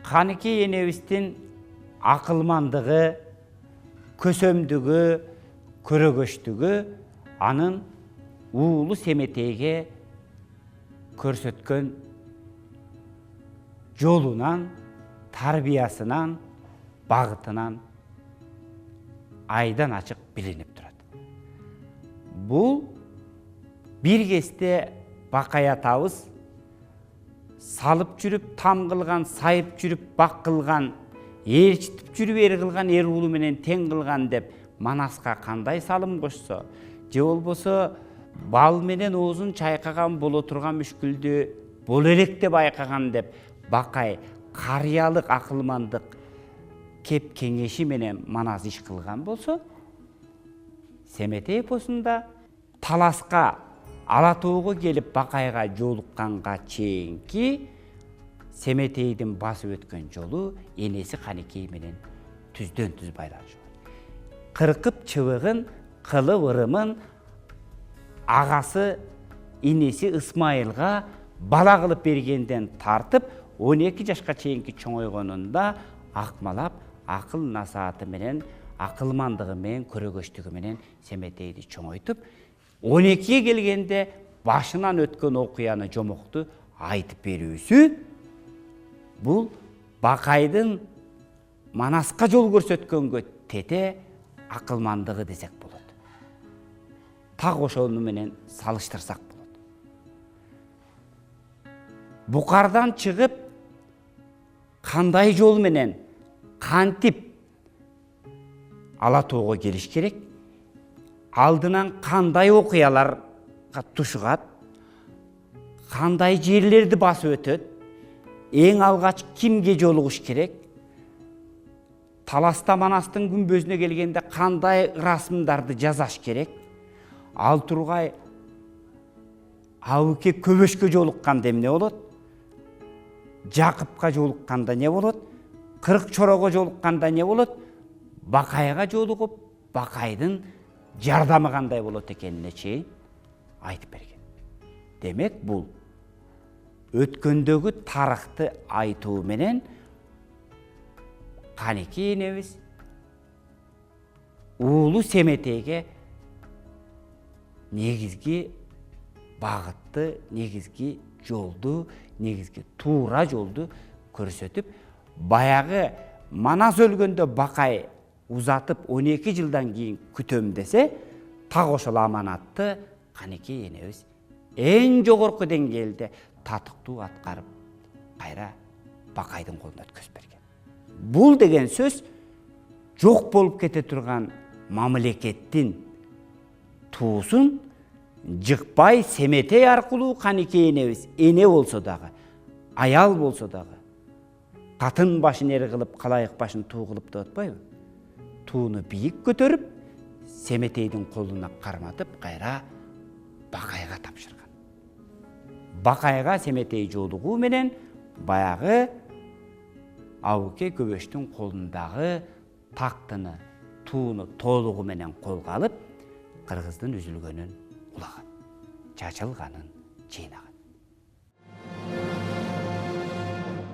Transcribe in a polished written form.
Каныкей энебиздин акылмандыгы, көсөмдүгү, көрөгөчтүгү анын уулу Семетейге көрсөткөн жолунан, тарбиясынан, багытынан айдан ачык билинип турат. Бул бир кезде Бакай атабыз салып жүрүп, там кылган, сайып жүрүп, бак кылган, ээрчитип жүрүп, эр кылган, эр уулу менен тең кылган деп Манаска кандай салым кошсо, же болбосо бал менен оозун чайкаган боло турган мүшкүлдү боло элек деп айкаган деп Бакай карыялык акылмандык кеп кеңеши менен Манас иш кылган болсо, Семетей эпосунда таласка Ала тоого келип Бакайга жолукканга чейинки Семетейдин басып өткөн жолу энеси Каныкей менен түздөн түз байланышы бар. Кыркып чыбыгын, кылып ырымын агасы инеси Ысмайылга бала кылып бергенден тартып 12 жашка чейинки чоңойгонунда акмалап акыл насааты менен, акылмандыгы менен, көрөгөчтүгү менен Семетейди чоңойтуп, 12-ге келгенде башынан өткөн окуяны жомокту айтып берүүсү бул Бакайдын Манаска жол көрсөткөнгө тете акылмандыгы десек болот. Так ошону менен салыштырсак болот. Букардан чыгып кандай жол менен кантип Ала тоого келиш керек? Алдынан кандай окуяларга тушугат, кандай жерлерди басып өтөт, эң алгач кимге жолугуш керек, таласта Манастын күмбөзүнө келгенде кандай ырасымдарды жасаш керек, ал тургай Абыке Көбөшкө жолукканда эмне болот, Жакыпка жолукканда не болот, Кырык Чорого жолукканда не болот, Бакайга жолугуп, Бакайдын жардамы кандай болот экенине чейин айтып берген. Демек бул өткөндөгү тарыхты айтуу менен Каныкей энебиз уулу Семетейге негизги багытты, негизги жолду, негизги туура жолду көрсөтүп, баягы Манас өлгөндө Бакай узатып 12 жылдан кийин күтөм десе, так ошол аманатты Каныкей энебиз эң жогорку деңгээлде татыктуу аткарып, кайра Бакайдын колуна өткөзүп берген. Бул деген сөз жок болуп кете турган мамлекеттин туусун Жыкпай Семетей аркылуу Каныкей энебиз эне болсо дагы, аял болсо дагы, катын башын эр кылып, калайык башын туу кылып деп атпайбы? Тууну бийик көтөрүп, Семетейдин колуна карматып, кайра Бакайга тапшырган. Бакайга Семетей жолугуу менен баягы Абыке Көбөштүн колундагы тактыны, тууну толугу менен колго алып, кыргыздын үзүлгөнүн улаган, чачылганын жыйнаган.